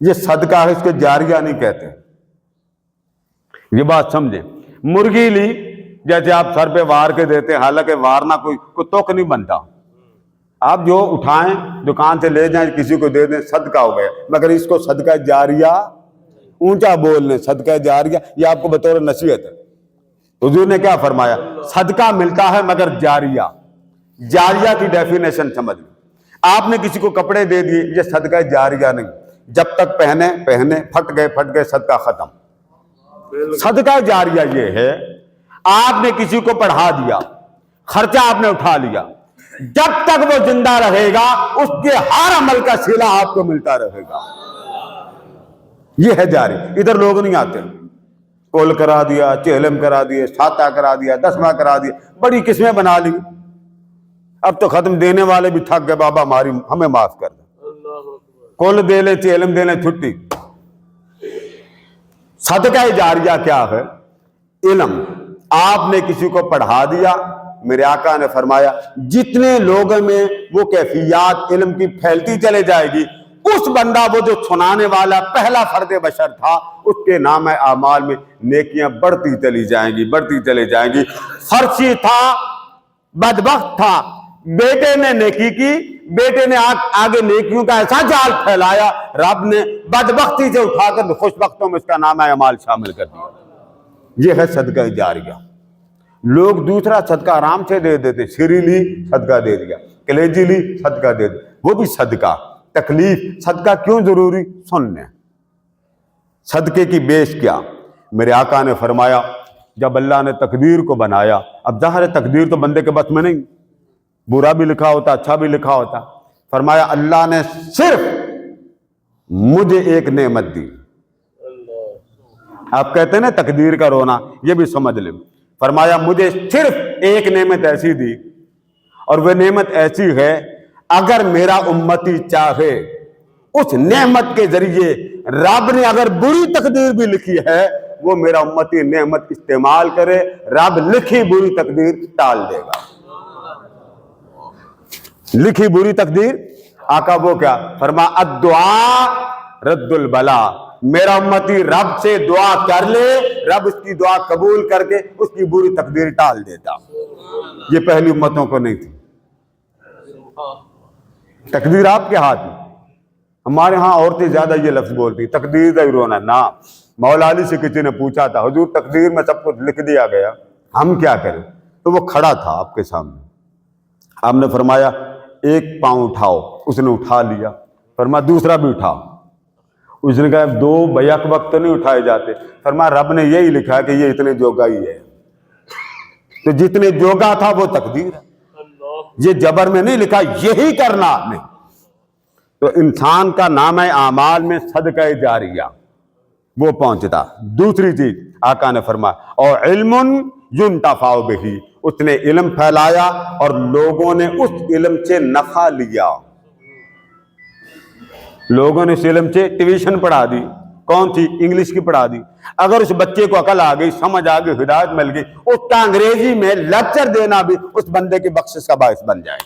یہ صدقہ ہے، اس کو جاریہ نہیں کہتے. یہ بات سمجھیں. مرغی لی، جیسے آپ سر پہ وار کے دیتے ہیں، حالانکہ وارنا کوئی تک نہیں بنتا. آپ جو اٹھائیں دکان سے لے جائیں کسی کو دے دیں، صدقہ ہو گیا. مگر اس کو صدقہ جاریہ اونچا بول لیں، صدقہ جاریہ. یہ آپ کو بطور نصیحت ہے. حضور نے کیا فرمایا؟ صدقہ ملتا ہے مگر جاریہ. جاریہ کی ڈیفینیشن سمجھ لیں. آپ نے کسی کو کپڑے دے دیے، یہ صدقہ جاریہ نہیں. جب تک پہنے پھٹ گئے صدقہ ختم. صدقہ جاریہ یہ ہے، آپ نے کسی کو پڑھا دیا، خرچہ آپ نے اٹھا لیا، جب تک وہ زندہ رہے گا اس کے ہر عمل کا صلہ آپ کو ملتا رہے گا. یہ ہے جاری. ادھر لوگ نہیں آتے، کول کرا دیا، چہلم کرا دیے، ساتہ کرا دیا، دسواں کرا دیا، بڑی قسمیں بنا لی. اب تو ختم. دینے والے بھی تھک گئے، بابا ہمیں معاف کر دیں. کول دے لیں، چہلم دے لیں، چھٹی. صدقہ جاریہ کیا ہے؟ علم. آپ نے کسی کو پڑھا دیا، میرے آقا نے فرمایا جتنے لوگوں میں وہ کیفیات علم کی پھیلتی چلے جائے گی، اس بندہ وہ جو سنانے والا پہلا فرد بشر تھا، اس کے نام اعمال میں نیکیاں بڑھتی چلی جائیں گی، بڑھتی چلی جائیں گی. فرشی تھا، بدبخت تھا، بیٹے نے نیکی کی، بیٹے نے آگے نیکیوں کا ایسا جال پھیلایا، رب نے بدبختی سے اٹھا کر خوشبختوں میں اس کا نام اعمال شامل کر دیا. یہ ہے صدقہ جاریہ. لوگ دوسرا صدقہ آرام سے دے دیتے. سری لی، صدقہ دے دیا. کلیجی لی، صدقہ دے دیا. وہ بھی صدقہ. تکلیف. صدقہ کیوں ضروری؟ سن لیں صدقے کی بیش کیا. میرے آقا نے فرمایا جب اللہ نے تقدیر کو بنایا، اب ظاہر ہے تقدیر تو بندے کے بس میں نہیں، برا بھی لکھا ہوتا، اچھا بھی لکھا ہوتا. فرمایا اللہ نے صرف مجھے ایک نعمت دی. آپ کہتے ہیں نا تقدیر کا رونا، یہ بھی سمجھ لیں. فرمایا مجھے صرف ایک نعمت ایسی دی، اور وہ نعمت ایسی ہے اگر میرا امتی چاہے اس نعمت کے ذریعے، رب نے اگر بری تقدیر بھی لکھی ہے، وہ میرا امتی نعمت استعمال کرے، رب لکھی بری تقدیر ٹال دے گا. لکھی بری تقدیر. آقا وہ کیا فرما؟ الدعاء رد البلا. میرا امتی رب سے دعا کر لے، رب اس کی دعا قبول کر کے اس کی بری تقدیر ٹال دیتا. یہ پہلی امتوں کو نہیں تھی. تقدیر آپ کے ہاتھ میں. ہمارے ہاں عورتیں زیادہ یہ لفظ بولتی تقدیر کا ہی رونا. نہ، مولا علی سے کسی نے پوچھا تھا حضور تقدیر میں سب کچھ لکھ دیا گیا، ہم کیا کریں؟ تو وہ کھڑا تھا آپ کے سامنے. آپ نے فرمایا ایک پاؤں اٹھاؤ. اس نے اٹھا لیا. فرمایا دوسرا بھی اٹھاؤ. اس نے کہا دو بیک وقت نہیں اٹھائے جاتے. فرمایا رب نے یہی لکھا ہے کہ یہ اتنے جوگا ہی ہے. تو جتنے جوگا تھا وہ تقدیر ہے. یہ جبر میں نہیں لکھا، یہی کرنا نہیں. تو انسان کا نام اعمال میں صدقہ جاریہ وہ پہنچتا. دوسری چیز آقا نے فرمایا اور علم ينتفع به. اس نے علم پھیلایا اور لوگوں نے اس علم سے نفع لیا. لوگوں نے اس علم سے ٹیوشن پڑھا دی. کون سی؟ انگلش کی پڑھا دی. اگر اس بچے کو عقل آ گئی، سمجھ آ گئی، ہدایت مل گئی، اس کا انگریزی میں لیکچر دینا بھی اس بندے کی بخشش کا باعث بن جائے.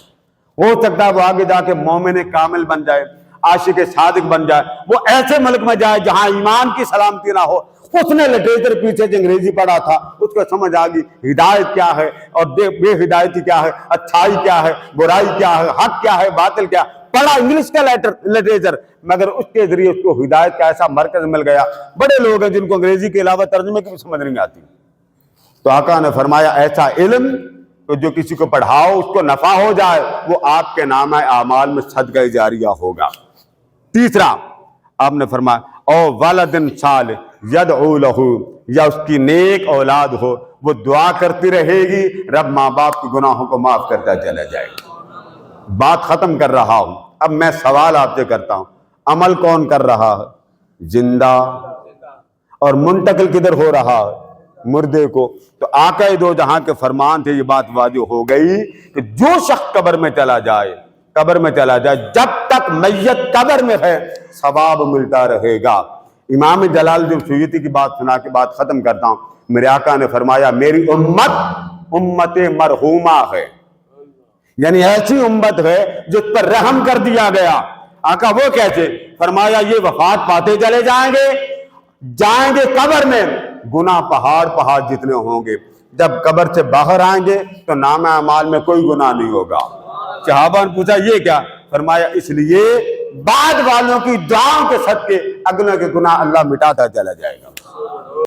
ہو سکتا ہے وہ آگے جا کے مومن کامل بن جائے، عاشق صادق بن جائے، وہ ایسے ملک میں جائے جہاں ایمان کی سلامتی نہ ہو. اس نے لٹریچر پیچھے جو انگریزی پڑھا تھا اس کو سمجھ آ گئی ہدایت کیا ہے اور بے ہدایتی کیا ہے، اچھائی کیا ہے، برائی کیا ہے، حق کیا ہے، باطل کیا ہے. پڑھا انگلش کا لٹریچر، مگر اس کے ذریعے اس کو ہدایت کا ایسا مرکز مل گیا. بڑے لوگ ہیں جن کو انگریزی کے علاوہ ترجمے کی بھی سمجھ نہیں آتی. تو آقا نے فرمایا ایسا علم تو جو کسی کو پڑھاؤ اس کو نفع ہو جائے، وہ آپ کے نامہ اعمال میں صدقہ جاریہ ہوگا. تیسرا آپ نے فرمایا او ولد صالح یدعو لہ، یا اس کی نیک اولاد ہو وہ دعا کرتی رہے گی، رب ماں باپ کے گناہوں کو معاف کرتا چلا جائے گا. بات ختم کر رہا ہوں. اب میں سوال آپ سے کرتا ہوں، عمل کون کر رہا ہے؟ زندہ. اور منتقل کدھر ہو رہا ہے؟ مردے کو. تو آقا دو جہاں کے فرمان تھے، یہ بات واضح ہو گئی کہ جو شخص قبر میں چلا جائے، جب تک میت قبر میں ہے ثواب ملتا رہے گا. امام جلال الدین سیوطی کی بات سنا کے بات ختم کرتا ہوں. میرے آقا نے فرمایا میری امت مرحومہ ہے، یعنی ایسی امت ہے جس پر رحم کر دیا گیا. آقا وہ کیسے؟ فرمایا یہ وفات پاتے چلے جائیں گے قبر میں، گناہ پہاڑ جتنے ہوں گے، جب قبر سے باہر آئیں گے تو نام اعمال میں کوئی گناہ نہیں ہوگا۔ صحابہ نے پوچھا یہ کیا؟ فرمایا اس لیے بعد والوں کی دعاؤں کے صدقے اگلوں کے گناہ اللہ مٹاتا چلا جائے گا۔